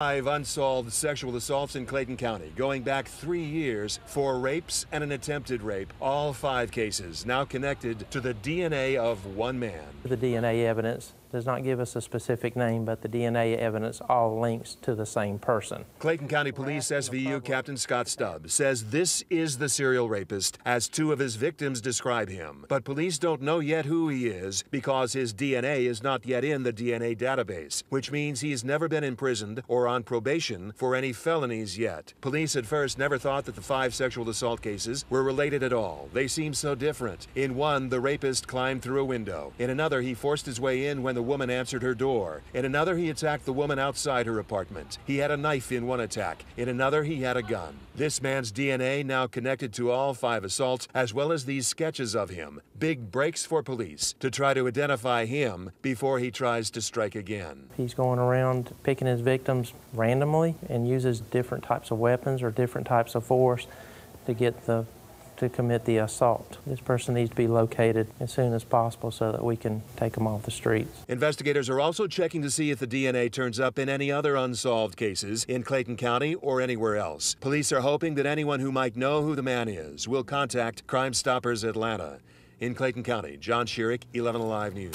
5 unsolved sexual assaults in Clayton County, going back 3 years, 4 rapes and an attempted rape. All 5 cases now connected to the DNA of one man. The DNA evidence does not give us a specific name, but the DNA evidence all links to the same person. Clayton County Police SVU Captain Scott Stubbs says this is the serial rapist, as 2 of his victims describe him. But police don't know yet who he is because his DNA is not yet in the DNA database, which means he's never been imprisoned or on probation for any felonies yet. Police at first never thought that the 5 sexual assault cases were related at all. They seem so different. In one, the rapist climbed through a window. In another, he forced his way in when the woman answered her door. In another, he attacked the woman outside her apartment. He had a knife in one attack. In another, he had a gun. This man's DNA now connected to all 5 assaults, as well as these sketches of him. Big breaks for police to try to identify him before he tries to strike again. He's going around picking his victims randomly and uses different types of weapons or different types of force to commit the assault. This person needs to be located as soon as possible so that we can take him off the streets. Investigators are also checking to see if the DNA turns up in any other unsolved cases in Clayton County or anywhere else. Police are hoping that anyone who might know who the man is will contact Crime Stoppers Atlanta. In Clayton County, John Schierick, 11 Alive News.